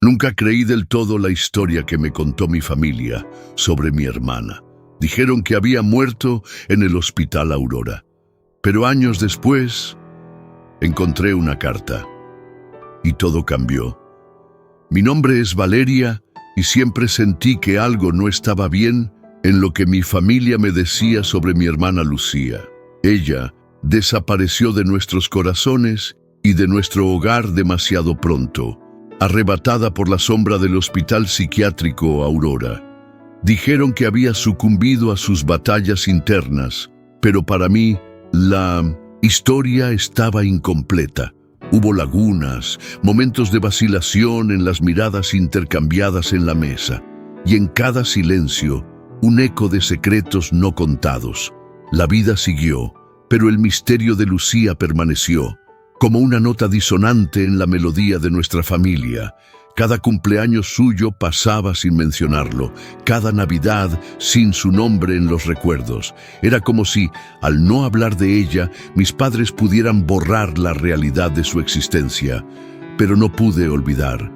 Nunca creí del todo la historia que me contó mi familia sobre mi hermana. Dijeron que había muerto en el Hospital Aurora. Pero años después, encontré una carta y todo cambió. Mi nombre es Valeria y siempre sentí que algo no estaba bien en lo que mi familia me decía sobre mi hermana Lucía. Ella desapareció de nuestros corazones y de nuestro hogar demasiado pronto, arrebatada por la sombra del Hospital Psiquiátrico Aurora. Dijeron que había sucumbido a sus batallas internas, pero para mí la historia estaba incompleta. Hubo lagunas, momentos de vacilación en las miradas intercambiadas en la mesa, y en cada silencio, un eco de secretos no contados. La vida siguió, pero el misterio de Lucía permaneció, como una nota disonante en la melodía de nuestra familia. Cada cumpleaños suyo pasaba sin mencionarlo, cada Navidad sin su nombre en los recuerdos. Era como si, al no hablar de ella, mis padres pudieran borrar la realidad de su existencia. Pero no pude olvidar.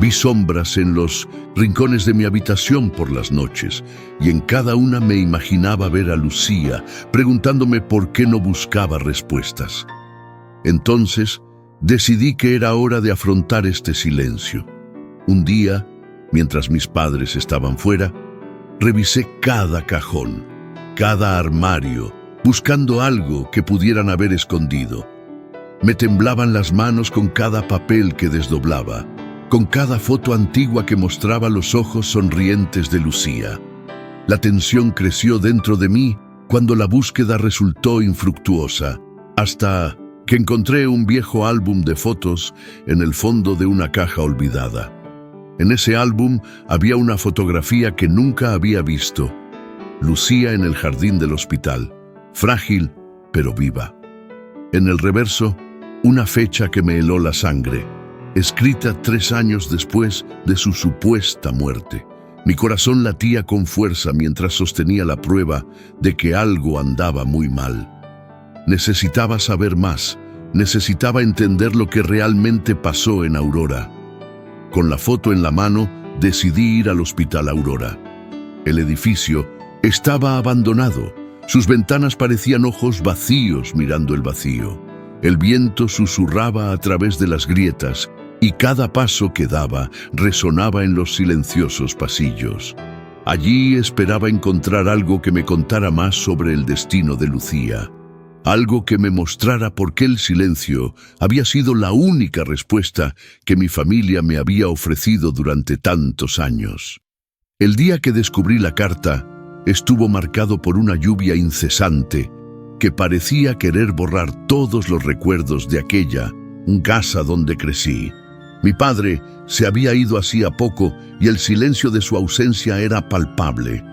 Vi sombras en los rincones de mi habitación por las noches, y en cada una me imaginaba ver a Lucía, preguntándome por qué no buscaba respuestas. Entonces, decidí que era hora de afrontar este silencio. Un día, mientras mis padres estaban fuera, revisé cada cajón, cada armario, buscando algo que pudieran haber escondido. Me temblaban las manos con cada papel que desdoblaba, con cada foto antigua que mostraba los ojos sonrientes de Lucía. La tensión creció dentro de mí cuando la búsqueda resultó infructuosa, hasta que encontré un viejo álbum de fotos en el fondo de una caja olvidada. En ese álbum había una fotografía que nunca había visto. Lucía en el jardín del hospital, frágil pero viva. En el reverso, una fecha que me heló la sangre, escrita 3 años después de su supuesta muerte. Mi corazón latía con fuerza mientras sostenía la prueba de que algo andaba muy mal. Necesitaba saber más, necesitaba entender lo que realmente pasó en Aurora. Con la foto en la mano, decidí ir al Hospital Aurora. El edificio estaba abandonado. Sus ventanas parecían ojos vacíos mirando el vacío. El viento susurraba a través de las grietas y cada paso que daba resonaba en los silenciosos pasillos. Allí esperaba encontrar algo que me contara más sobre el destino de Lucía. Algo que me mostrara por qué el silencio había sido la única respuesta que mi familia me había ofrecido durante tantos años. El día que descubrí la carta estuvo marcado por una lluvia incesante que parecía querer borrar todos los recuerdos de aquella casa donde crecí. Mi padre se había ido hacía poco y el silencio de su ausencia era palpable.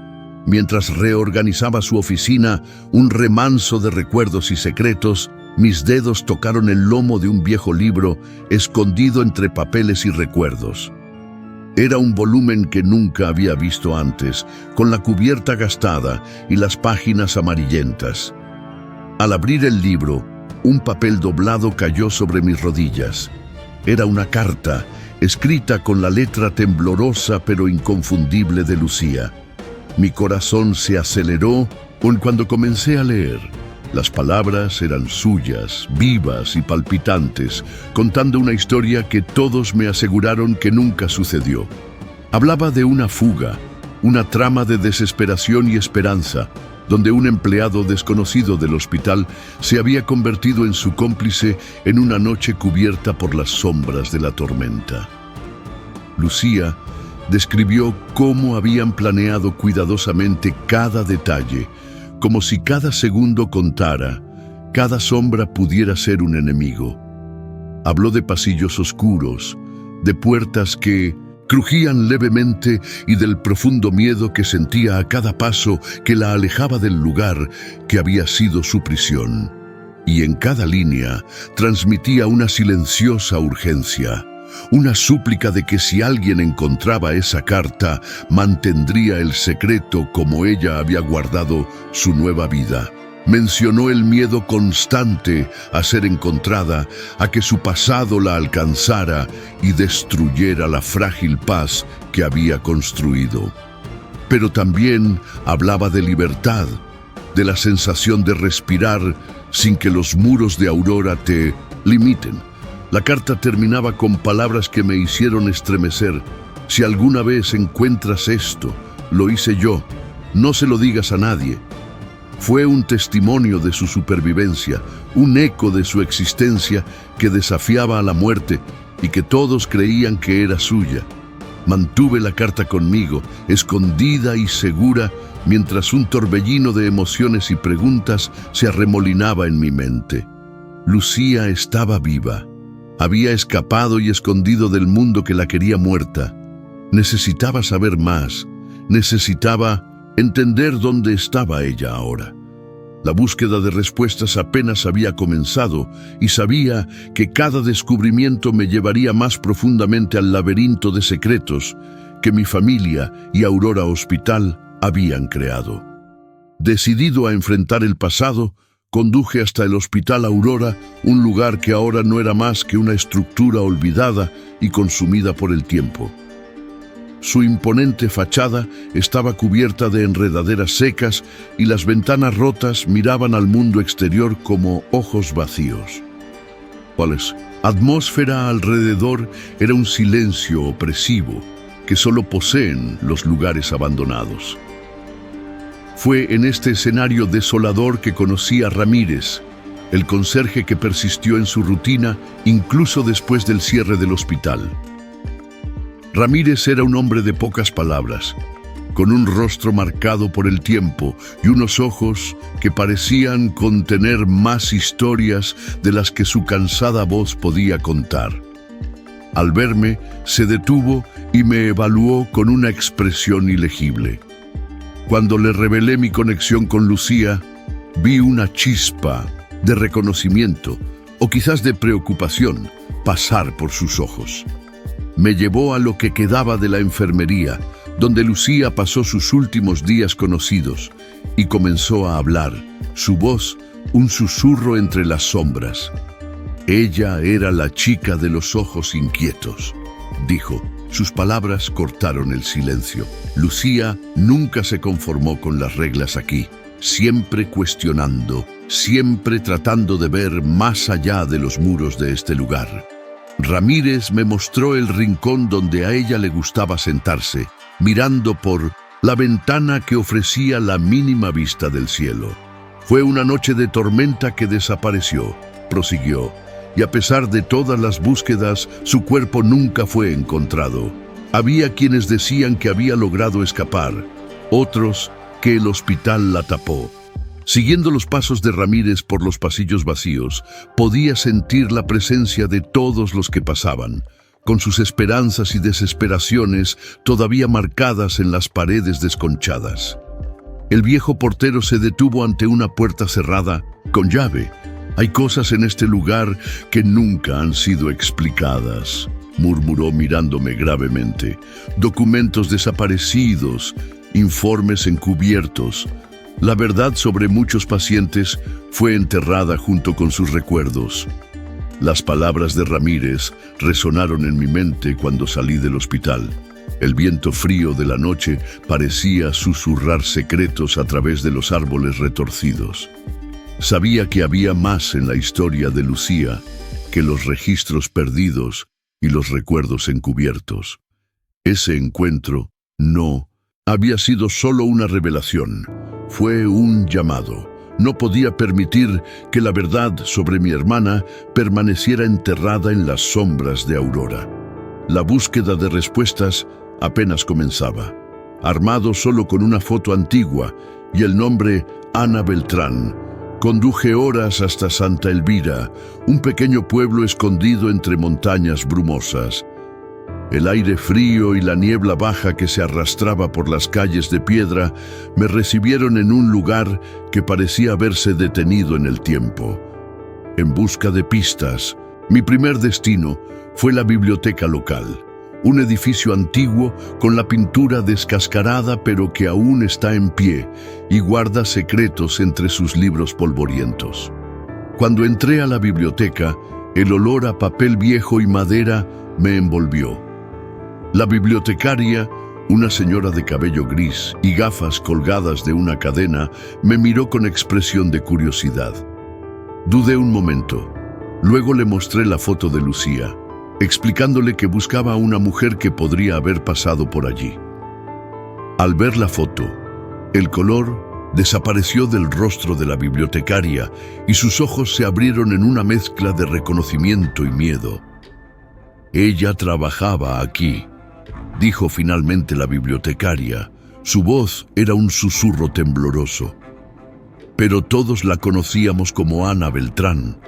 Mientras reorganizaba su oficina, un remanso de recuerdos y secretos, mis dedos tocaron el lomo de un viejo libro escondido entre papeles y recuerdos. Era un volumen que nunca había visto antes, con la cubierta gastada y las páginas amarillentas. Al abrir el libro, un papel doblado cayó sobre mis rodillas. Era una carta, escrita con la letra temblorosa pero inconfundible de Lucía. Mi corazón se aceleró cuando comencé a leer. Las palabras eran suyas, vivas y palpitantes, contando una historia que todos me aseguraron que nunca sucedió. Hablaba de una fuga, una trama de desesperación y esperanza, donde un empleado desconocido del hospital se había convertido en su cómplice en una noche cubierta por las sombras de la tormenta. Lucía describió cómo habían planeado cuidadosamente cada detalle, como si cada segundo contara, cada sombra pudiera ser un enemigo. Habló de pasillos oscuros, de puertas que crujían levemente y del profundo miedo que sentía a cada paso que la alejaba del lugar que había sido su prisión. Y en cada línea transmitía una silenciosa urgencia, una súplica de que si alguien encontraba esa carta, mantendría el secreto como ella había guardado su nueva vida. Mencionó el miedo constante a ser encontrada, a que su pasado la alcanzara y destruyera la frágil paz que había construido. Pero también hablaba de libertad, de la sensación de respirar sin que los muros de Aurora te limiten. La carta terminaba con palabras que me hicieron estremecer. Si alguna vez encuentras esto, lo hice yo. No se lo digas a nadie. Fue un testimonio de su supervivencia, un eco de su existencia que desafiaba a la muerte y que todos creían que era suya. Mantuve la carta conmigo, escondida y segura, mientras un torbellino de emociones y preguntas se arremolinaba en mi mente. Lucía estaba viva. Había escapado y escondido del mundo que la quería muerta. Necesitaba saber más. Necesitaba entender dónde estaba ella ahora. La búsqueda de respuestas apenas había comenzado y sabía que cada descubrimiento me llevaría más profundamente al laberinto de secretos que mi familia y Aurora Hospital habían creado. Decidido a enfrentar el pasado, conduje hasta el Hospital Aurora, un lugar que ahora no era más que una estructura olvidada y consumida por el tiempo. Su imponente fachada estaba cubierta de enredaderas secas y las ventanas rotas miraban al mundo exterior como ojos vacíos. La atmósfera alrededor era un silencio opresivo que solo poseen los lugares abandonados. Fue en este escenario desolador que conocí a Ramírez, el conserje que persistió en su rutina incluso después del cierre del hospital. Ramírez era un hombre de pocas palabras, con un rostro marcado por el tiempo y unos ojos que parecían contener más historias de las que su cansada voz podía contar. Al verme, se detuvo y me evaluó con una expresión ilegible. Cuando le revelé mi conexión con Lucía, vi una chispa de reconocimiento, o quizás de preocupación, pasar por sus ojos. Me llevó a lo que quedaba de la enfermería, donde Lucía pasó sus últimos días conocidos, y comenzó a hablar, su voz un susurro entre las sombras. Ella era la chica de los ojos inquietos, dijo. Sus palabras cortaron el silencio. Lucía nunca se conformó con las reglas aquí, siempre cuestionando, siempre tratando de ver más allá de los muros de este lugar. Ramírez me mostró el rincón donde a ella le gustaba sentarse, mirando por la ventana que ofrecía la mínima vista del cielo. Fue una noche de tormenta que desapareció, prosiguió, y a pesar de todas las búsquedas, su cuerpo nunca fue encontrado. Había quienes decían que había logrado escapar, otros que el hospital la tapó. Siguiendo los pasos de Ramírez por los pasillos vacíos, podía sentir la presencia de todos los que pasaban, con sus esperanzas y desesperaciones todavía marcadas en las paredes desconchadas. El viejo portero se detuvo ante una puerta cerrada, con llave. «Hay cosas en este lugar que nunca han sido explicadas», murmuró mirándome gravemente. «Documentos desaparecidos, informes encubiertos. La verdad sobre muchos pacientes fue enterrada junto con sus recuerdos». Las palabras de Ramírez resonaron en mi mente cuando salí del hospital. El viento frío de la noche parecía susurrar secretos a través de los árboles retorcidos. Sabía que había más en la historia de Lucía que los registros perdidos y los recuerdos encubiertos. Ese encuentro no había sido solo una revelación, fue un llamado. No podía permitir que la verdad sobre mi hermana permaneciera enterrada en las sombras de Aurora. La búsqueda de respuestas apenas comenzaba. Armado solo con una foto antigua y el nombre Ana Beltrán, conduje horas hasta Santa Elvira, un pequeño pueblo escondido entre montañas brumosas. El aire frío y la niebla baja que se arrastraba por las calles de piedra me recibieron en un lugar que parecía haberse detenido en el tiempo. En busca de pistas, mi primer destino fue la biblioteca local, un edificio antiguo con la pintura descascarada pero que aún está en pie y guarda secretos entre sus libros polvorientos. Cuando entré a la biblioteca, el olor a papel viejo y madera me envolvió. La bibliotecaria, una señora de cabello gris y gafas colgadas de una cadena, me miró con expresión de curiosidad. Dudé un momento. Luego le mostré la foto de Lucía, explicándole que buscaba a una mujer que podría haber pasado por allí. Al ver la foto, el color desapareció del rostro de la bibliotecaria y sus ojos se abrieron en una mezcla de reconocimiento y miedo. «Ella trabajaba aquí», dijo finalmente la bibliotecaria. Su voz era un susurro tembloroso. Pero todos la conocíamos como Ana Beltrán.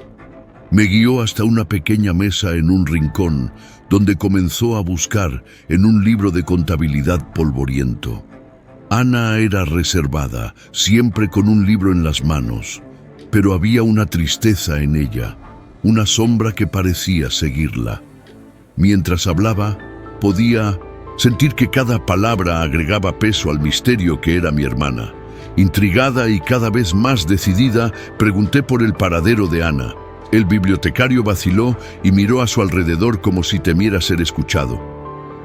Me guió hasta una pequeña mesa en un rincón, donde comenzó a buscar en un libro de contabilidad polvoriento. Ana era reservada, siempre con un libro en las manos, pero había una tristeza en ella, una sombra que parecía seguirla. Mientras hablaba, podía sentir que cada palabra agregaba peso al misterio que era mi hermana. Intrigada y cada vez más decidida, pregunté por el paradero de Ana. El bibliotecario vaciló y miró a su alrededor como si temiera ser escuchado.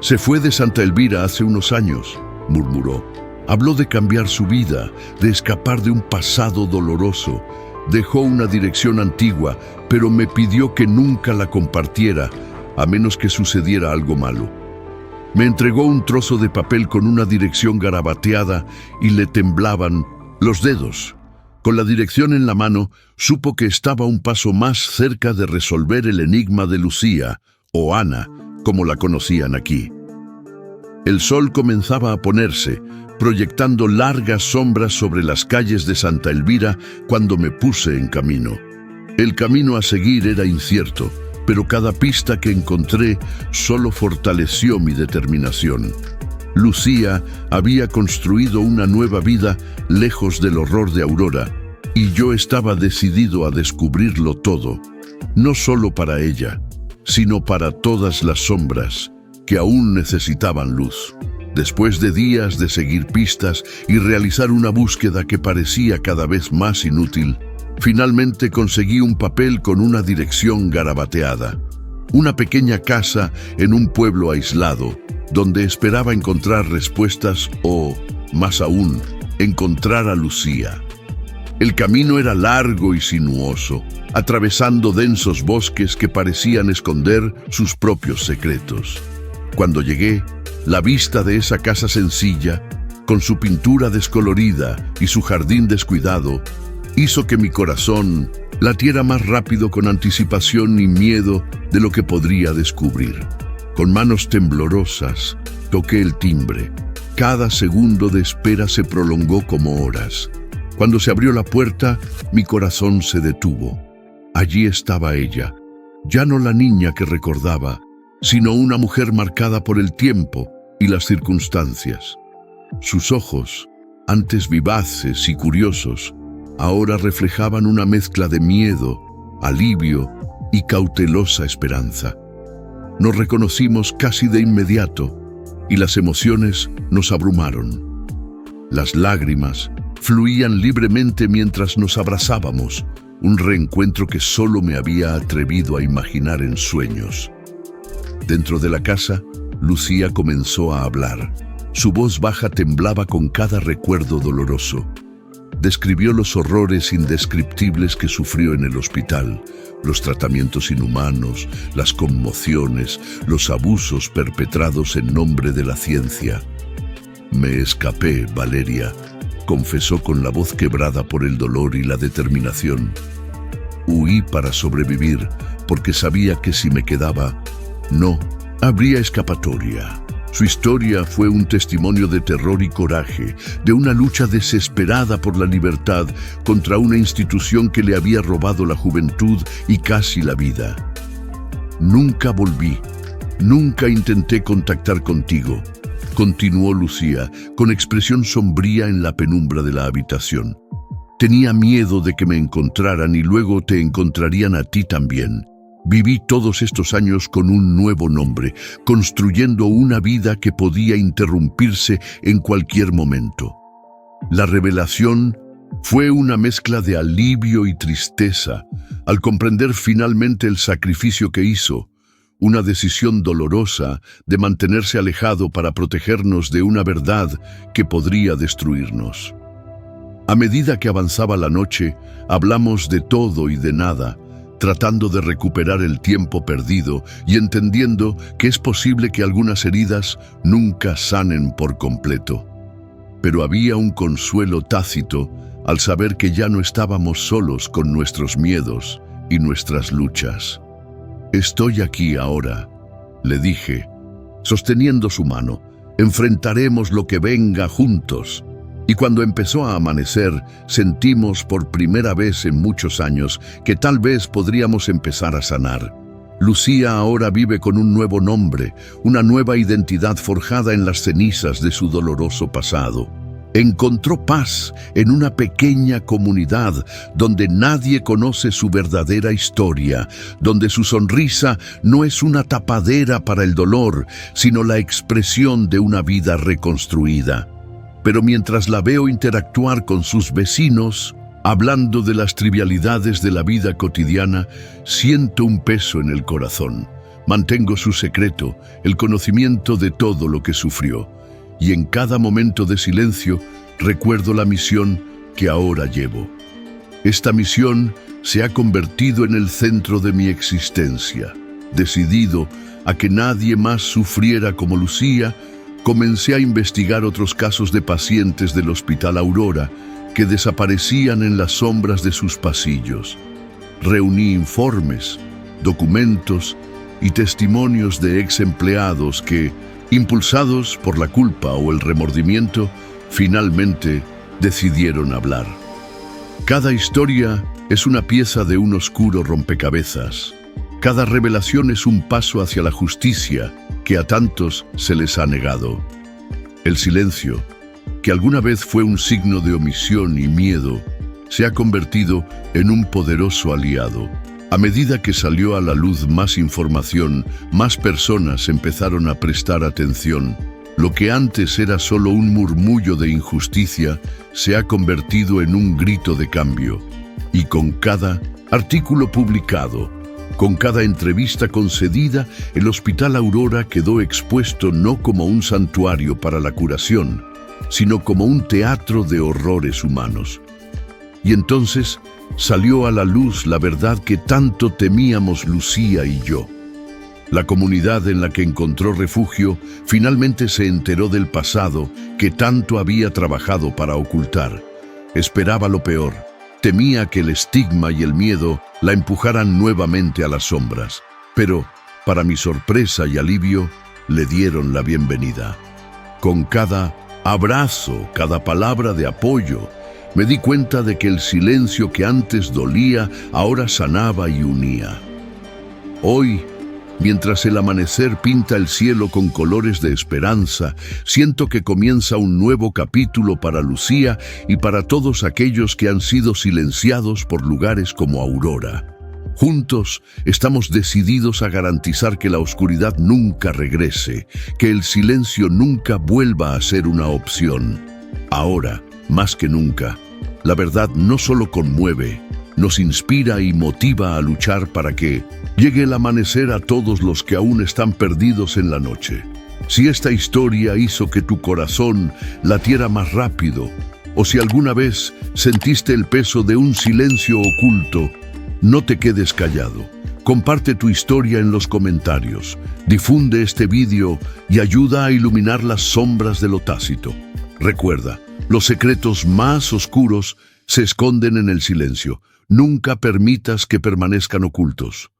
«Se fue de Santa Elvira hace unos años», murmuró. Habló de cambiar su vida, de escapar de un pasado doloroso. Dejó una dirección antigua, pero me pidió que nunca la compartiera, a menos que sucediera algo malo. Me entregó un trozo de papel con una dirección garabateada y le temblaban los dedos. Con la dirección en la mano, supo que estaba un paso más cerca de resolver el enigma de Lucía, o Ana, como la conocían aquí. El sol comenzaba a ponerse, proyectando largas sombras sobre las calles de Santa Elvira cuando me puse en camino. El camino a seguir era incierto, pero cada pista que encontré solo fortaleció mi determinación. Lucía había construido una nueva vida lejos del horror de Aurora, y yo estaba decidido a descubrirlo todo, no solo para ella, sino para todas las sombras que aún necesitaban luz. Después de días de seguir pistas y realizar una búsqueda que parecía cada vez más inútil, finalmente conseguí un papel con una dirección garabateada. Una pequeña casa en un pueblo aislado, donde esperaba encontrar respuestas o, más aún, encontrar a Lucía. El camino era largo y sinuoso, atravesando densos bosques que parecían esconder sus propios secretos. Cuando llegué, la vista de esa casa sencilla, con su pintura descolorida y su jardín descuidado, hizo que mi corazón latiera más rápido con anticipación y miedo de lo que podría descubrir. Con manos temblorosas, toqué el timbre. Cada segundo de espera se prolongó como horas. Cuando se abrió la puerta, mi corazón se detuvo. Allí estaba ella, ya no la niña que recordaba, sino una mujer marcada por el tiempo y las circunstancias. Sus ojos, antes vivaces y curiosos, ahora reflejaban una mezcla de miedo, alivio y cautelosa esperanza. Nos reconocimos casi de inmediato y las emociones nos abrumaron. Las lágrimas fluían libremente mientras nos abrazábamos, un reencuentro que solo me había atrevido a imaginar en sueños. Dentro de la casa, Lucía comenzó a hablar. Su voz baja temblaba con cada recuerdo doloroso. Describió los horrores indescriptibles que sufrió en el hospital, los tratamientos inhumanos, las conmociones, los abusos perpetrados en nombre de la ciencia. «Me escapé, Valeria», confesó con la voz quebrada por el dolor y la determinación. «Huí para sobrevivir, porque sabía que si me quedaba, no habría escapatoria». Su historia fue un testimonio de terror y coraje, de una lucha desesperada por la libertad contra una institución que le había robado la juventud y casi la vida. «Nunca volví, nunca intenté contactar contigo», continuó Lucía, con expresión sombría en la penumbra de la habitación. «Tenía miedo de que me encontraran y luego te encontrarían a ti también. Viví todos estos años con un nuevo nombre, construyendo una vida que podía interrumpirse en cualquier momento. La revelación fue una mezcla de alivio y tristeza al comprender finalmente el sacrificio que hizo, una decisión dolorosa de mantenerse alejado para protegernos de una verdad que podría destruirnos. A medida que avanzaba la noche, hablamos de todo y de nada, tratando de recuperar el tiempo perdido y entendiendo que es posible que algunas heridas nunca sanen por completo. Pero había un consuelo tácito al saber que ya no estábamos solos con nuestros miedos y nuestras luchas. «Estoy aquí ahora», le dije, sosteniendo su mano. «Enfrentaremos lo que venga juntos». Y cuando empezó a amanecer, sentimos por primera vez en muchos años que tal vez podríamos empezar a sanar. Lucía ahora vive con un nuevo nombre, una nueva identidad forjada en las cenizas de su doloroso pasado. Encontró paz en una pequeña comunidad donde nadie conoce su verdadera historia, donde su sonrisa no es una tapadera para el dolor, sino la expresión de una vida reconstruida. Pero mientras la veo interactuar con sus vecinos, hablando de las trivialidades de la vida cotidiana, siento un peso en el corazón. Mantengo su secreto, el conocimiento de todo lo que sufrió. Y en cada momento de silencio, recuerdo la misión que ahora llevo. Esta misión se ha convertido en el centro de mi existencia. Decidido a que nadie más sufriera como Lucía, comencé a investigar otros casos de pacientes del Hospital Aurora que desaparecían en las sombras de sus pasillos. Reuní informes, documentos y testimonios de ex empleados que, impulsados por la culpa o el remordimiento, finalmente decidieron hablar. Cada historia es una pieza de un oscuro rompecabezas. Cada revelación es un paso hacia la justicia que a tantos se les ha negado. El silencio, que alguna vez fue un signo de omisión y miedo, se ha convertido en un poderoso aliado. A medida que salió a la luz más información, más personas empezaron a prestar atención. Lo que antes era solo un murmullo de injusticia se ha convertido en un grito de cambio. Y con cada artículo publicado, con cada entrevista concedida, el Hospital Aurora quedó expuesto no como un santuario para la curación, sino como un teatro de horrores humanos. Y entonces salió a la luz la verdad que tanto temíamos Lucía y yo. La comunidad en la que encontró refugio finalmente se enteró del pasado que tanto había trabajado para ocultar. Esperaba lo peor. Temía que el estigma y el miedo la empujaran nuevamente a las sombras. Pero, para mi sorpresa y alivio, le dieron la bienvenida. Con cada abrazo, cada palabra de apoyo, me di cuenta de que el silencio que antes dolía, ahora sanaba y unía. Hoy, mientras el amanecer pinta el cielo con colores de esperanza, siento que comienza un nuevo capítulo para Lucía y para todos aquellos que han sido silenciados por lugares como Aurora. Juntos estamos decididos a garantizar que la oscuridad nunca regrese, que el silencio nunca vuelva a ser una opción. Ahora, más que nunca, la verdad no solo conmueve, nos inspira y motiva a luchar para que llegue el amanecer a todos los que aún están perdidos en la noche. Si esta historia hizo que tu corazón latiera más rápido, o si alguna vez sentiste el peso de un silencio oculto, no te quedes callado. Comparte tu historia en los comentarios, difunde este vídeo y ayuda a iluminar las sombras de lo tácito. Recuerda, los secretos más oscuros se esconden en el silencio. Nunca permitas que permanezcan ocultos.